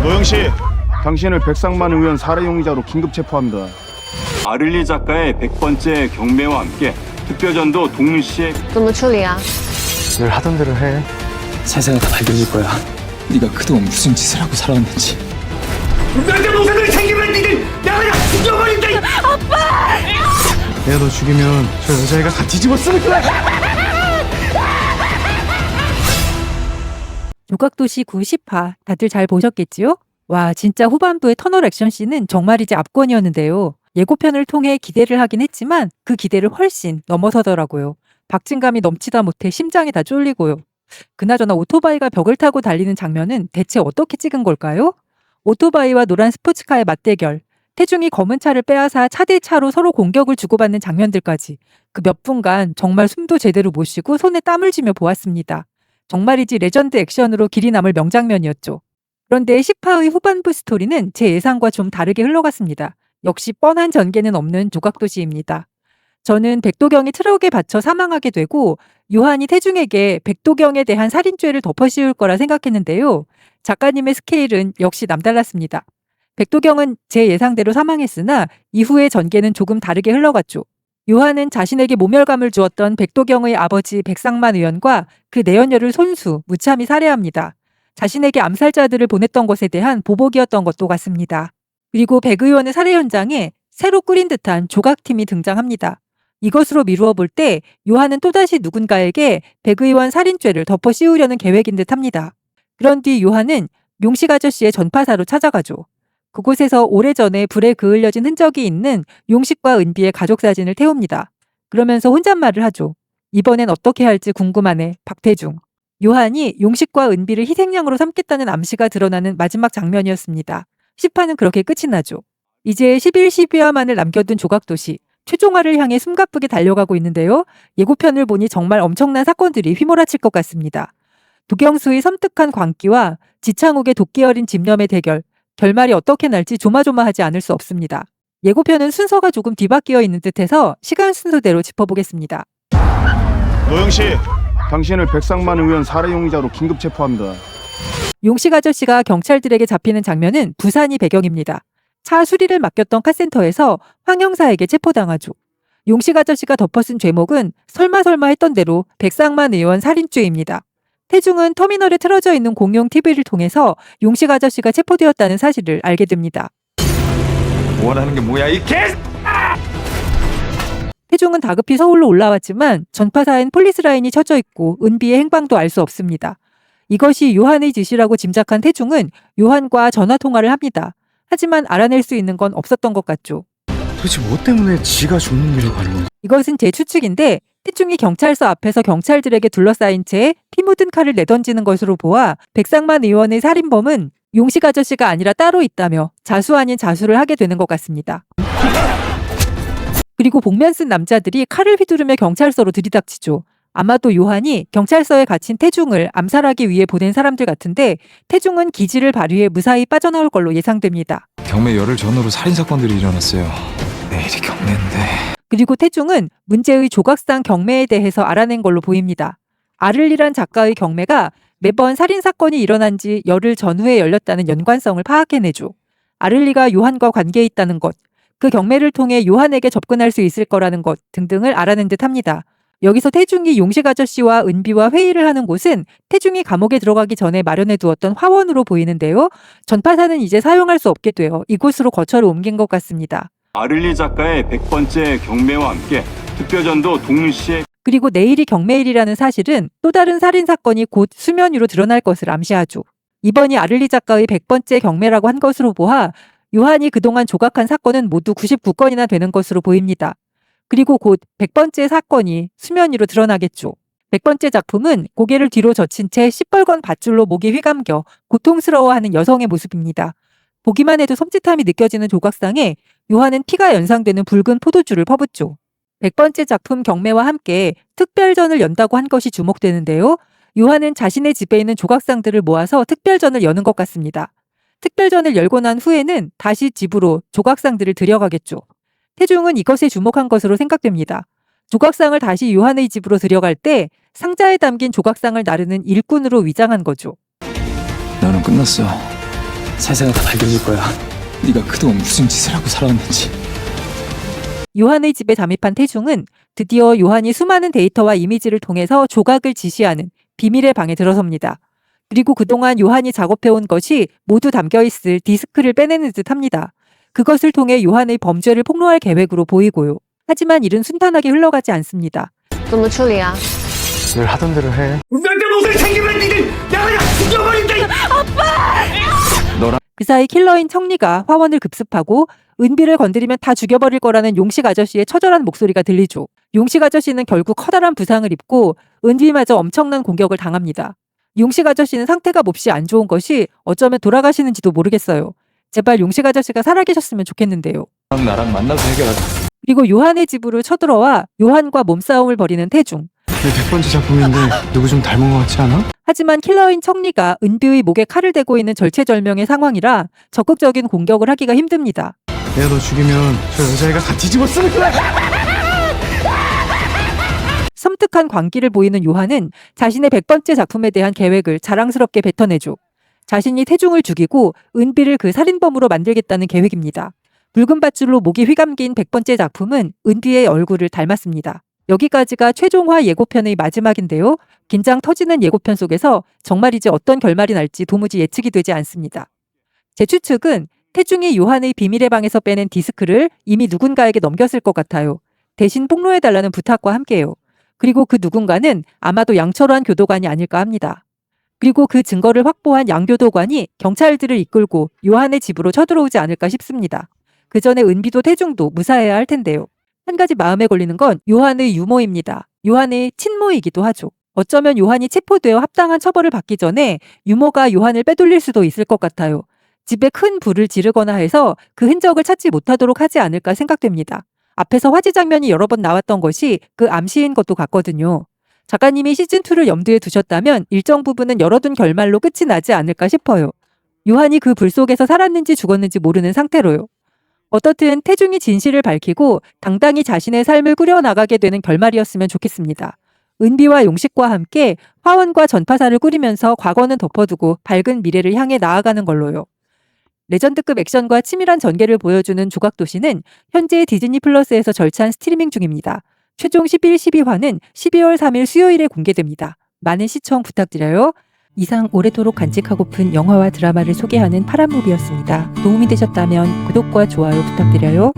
노영 씨, 당신을 백상만 의원 살해 용의자로 긴급 체포합니다. 아를리 작가의 100번째 경매와 함께 특별전도 동시에 怎么处理啊？ 늘 하던 대로 해. 세상에 다 밝혀질 거야. 네가 그동안 무슨 짓을 하고 살아왔는지. 남자 동생들 생기면 니들 내가 그냥 죽여버린다. 내가 너 죽이면 저 여자애가 다 뒤집어 쓰는 거야. 조각도시 90화 다들 잘 보셨겠지요? 와, 진짜 후반부의 터널 액션씬은 정말이지 압권이었는데요. 예고편을 통해 기대를 하긴 했지만 그 기대를 훨씬 넘어서더라고요. 박진감이 넘치다 못해 심장이 다 쫄리고요. 그나저나 오토바이가 벽을 타고 달리는 장면은 대체 어떻게 찍은 걸까요? 오토바이와 노란 스포츠카의 맞대결, 태중이 검은 차를 빼앗아 차 대 차로 서로 공격을 주고받는 장면들까지 그 몇 분간 정말 숨도 제대로 못 쉬고 손에 땀을 쥐며 보았습니다. 정말이지 레전드 액션으로 길이 남을 명장면이었죠. 그런데 10화의 후반부 스토리는 제 예상과 좀 다르게 흘러갔습니다. 역시 뻔한 전개는 없는 조각도시입니다. 저는 백도경이 트럭에 받쳐 사망하게 되고 요한이 태중에게 백도경에 대한 살인죄를 덮어씌울 거라 생각했는데요. 작가님의 스케일은 역시 남달랐습니다. 백도경은 제 예상대로 사망했으나 이후의 전개는 조금 다르게 흘러갔죠. 요한은 자신에게 모멸감을 주었던 백도경의 아버지 백상만 의원과 그 내연녀를 손수, 무참히 살해합니다. 자신에게 암살자들을 보냈던 것에 대한 보복이었던 것도 같습니다. 그리고 백 의원의 살해 현장에 새로 꾸린 듯한 조각팀이 등장합니다. 이것으로 미루어 볼 때 요한은 또다시 누군가에게 백 의원 살인죄를 덮어 씌우려는 계획인 듯합니다. 그런 뒤 요한은 용식 아저씨의 전파사로 찾아가죠. 그곳에서 오래전에 불에 그을려진 흔적이 있는 용식과 은비의 가족 사진을 태웁니다. 그러면서 혼잣말을 하죠. 이번엔 어떻게 할지 궁금하네, 박태중. 요한이 용식과 은비를 희생양으로 삼겠다는 암시가 드러나는 마지막 장면이었습니다. 10화는 그렇게 끝이 나죠. 이제 11, 12화만을 남겨둔 조각도시, 최종화를 향해 숨가쁘게 달려가고 있는데요. 예고편을 보니 정말 엄청난 사건들이 휘몰아칠 것 같습니다. 도경수의 섬뜩한 광기와 지창욱의 도끼 어린 집념의 대결, 결말이 어떻게 날지 조마조마하지 않을 수 없습니다. 예고편은 순서가 조금 뒤바뀌어 있는 듯해서 시간 순서대로 짚어보겠습니다. 노영 씨, 당신을 백상만 의원 살해 용의자로 긴급 체포합니다. 용식 아저씨가 경찰들에게 잡히는 장면은 부산이 배경입니다. 차 수리를 맡겼던 카센터에서 황 형사에게 체포당하죠. 용식 아저씨가 덮어쓴 죄목은 설마 했던 대로 백상만 의원 살인죄입니다. 태중은 터미널에 틀어져 있는 공용 TV를 통해서 용식 아저씨가 체포되었다는 사실을 알게 됩니다. 원하는 게 뭐야 이 개? 태중은 다급히 서울로 올라왔지만 전파사엔 폴리스 라인이 쳐져 있고 은비의 행방도 알 수 없습니다. 이것이 요한의 짓이라고 짐작한 태중은 요한과 전화 통화를 합니다. 하지만 알아낼 수 있는 건 없었던 것 같죠. 도대체 뭐 때문에 지가 죽는 길로 가는 거야? 이것은 제 추측인데 태중이 경찰서 앞에서 경찰들에게 둘러싸인 채 피 묻은 칼을 내던지는 것으로 보아 백상만 의원의 살인범은 용식 아저씨가 아니라 따로 있다며 자수 아닌 자수를 하게 되는 것 같습니다. 그리고 복면 쓴 남자들이 칼을 휘두르며 경찰서로 들이닥치죠. 아마도 요한이 경찰서에 갇힌 태중을 암살하기 위해 보낸 사람들 같은데 태중은 기지를 발휘해 무사히 빠져나올 걸로 예상됩니다. 경매 열흘 전후로 살인사건들이 일어났어요. 내일이 경매인데. 그리고 태중은 문제의 조각상 경매에 대해서 알아낸 걸로 보입니다. 아를리란 작가의 경매가 매번 살인사건이 일어난 지 열흘 전후에 열렸다는 연관성을 파악해내죠. 아를리가 요한과 관계에 있다는 것, 그 경매를 통해 요한에게 접근할 수 있을 거라는 것 등등을 알아낸 듯합니다. 여기서 태중이 용식 아저씨와 은비와 회의를 하는 곳은 태중이 감옥에 들어가기 전에 마련해 두었던 화원으로 보이는데요. 전파사는 이제 사용할 수 없게 되어 이곳으로 거처를 옮긴 것 같습니다. 아를리 작가의 100번째 경매와 함께 특별전도 동시에 그리고 내일이 경매일이라는 사실은 또 다른 살인사건이 곧 수면 위로 드러날 것을 암시하죠. 이번이 아를리 작가의 100번째 경매라고 한 것으로 보아 요한이 그동안 조각한 사건은 모두 99건이나 되는 것으로 보입니다. 그리고 곧 100번째 사건이 수면 위로 드러나겠죠. 100번째 작품은 고개를 뒤로 젖힌 채 시뻘건 밧줄로 목이 휘감겨 고통스러워하는 여성의 모습입니다. 보기만 해도 섬찟함이 느껴지는 조각상에 요한은 피가 연상되는 붉은 포도주를 퍼붓죠. 100번째 작품 경매와 함께 특별전을 연다고 한 것이 주목되는데요. 요한은 자신의 집에 있는 조각상들을 모아서 특별전을 여는 것 같습니다. 특별전을 열고 난 후에는 다시 집으로 조각상들을 들여가겠죠. 태중은 이것에 주목한 것으로 생각됩니다. 조각상을 다시 요한의 집으로 들여갈 때 상자에 담긴 조각상을 나르는 일꾼으로 위장한 거죠. 너는 끝났어. 세상에 다 밝혀질 거야. 네가 그동안 무슨 짓을 하고 살아왔는지. 요한의 집에 잠입한 태중은 드디어 요한이 수많은 데이터와 이미지를 통해서 조각을 지시하는 비밀의 방에 들어섭니다. 그리고 그동안 요한이 작업해온 것이 모두 담겨있을 디스크를 빼내는 듯 합니다. 그것을 통해 요한의 범죄를 폭로할 계획으로 보이고요. 하지만 일은 순탄하게 흘러가지 않습니다. 怎么处理啊？ 늘 하던 대로 해. 남자 목소리 챙기면 니들 내가 죽여버린다. 그 사이 킬러인 청리가 화원을 급습하고 은비를 건드리면 다 죽여버릴 거라는 용식 아저씨의 처절한 목소리가 들리죠. 용식 아저씨는 결국 커다란 부상을 입고 은비마저 엄청난 공격을 당합니다. 용식 아저씨는 상태가 몹시 안 좋은 것이 어쩌면 돌아가시는지도 모르겠어요. 제발 용식 아저씨가 살아계셨으면 좋겠는데요. 나랑 만나서 해결하자. 그리고 요한의 집으로 쳐들어와 요한과 몸싸움을 벌이는 태중. 내 100번째 작품인데 누구 좀 닮은 것 같지 않아? 하지만 킬러인 청리가 은비의 목에 칼을 대고 있는 절체절명의 상황이라 적극적인 공격을 하기가 힘듭니다. 내가 너 죽이면 저 여자애가 다 뒤집어 쓰는 거야. 섬뜩한 광기를 보이는 요한은 자신의 100번째 작품에 대한 계획을 자랑스럽게 뱉어내죠. 자신이 태중을 죽이고 은비를 그 살인범으로 만들겠다는 계획입니다. 붉은 밧줄로 목이 휘감긴 100번째 작품은 은비의 얼굴을 닮았습니다. 여기까지가 최종화 예고편의 마지막인데요. 긴장 터지는 예고편 속에서 정말이지 어떤 결말이 날지 도무지 예측이 되지 않습니다. 제 추측은 태중이 요한의 비밀의 방에서 빼낸 디스크를 이미 누군가에게 넘겼을 것 같아요. 대신 폭로해달라는 부탁과 함께요. 그리고 그 누군가는 아마도 양철환 교도관이 아닐까 합니다. 그리고 그 증거를 확보한 양 교도관이 경찰들을 이끌고 요한의 집으로 쳐들어오지 않을까 싶습니다. 그 전에 은비도 태중도 무사해야 할 텐데요. 한 가지 마음에 걸리는 건 요한의 유모입니다. 요한의 친모이기도 하죠. 어쩌면 요한이 체포되어 합당한 처벌을 받기 전에 유모가 요한을 빼돌릴 수도 있을 것 같아요. 집에 큰 불을 지르거나 해서 그 흔적을 찾지 못하도록 하지 않을까 생각됩니다. 앞에서 화재 장면이 여러 번 나왔던 것이 그 암시인 것도 같거든요. 작가님이 시즌2를 염두에 두셨다면 일정 부분은 열어둔 결말로 끝이 나지 않을까 싶어요. 요한이 그 불 속에서 살았는지 죽었는지 모르는 상태로요. 어떻든 태중이 진실을 밝히고 당당히 자신의 삶을 꾸려나가게 되는 결말이었으면 좋겠습니다. 은비와 용식과 함께 화원과 전파사를 꾸리면서 과거는 덮어두고 밝은 미래를 향해 나아가는 걸로요. 레전드급 액션과 치밀한 전개를 보여주는 조각도시는 현재 디즈니 플러스에서 절찬 스트리밍 중입니다. 최종 11, 12화는 12월 3일 수요일에 공개됩니다. 많은 시청 부탁드려요. 이상 오래도록 간직하고픈 영화와 드라마를 소개하는 파란무비였습니다. 도움이 되셨다면 구독과 좋아요 부탁드려요.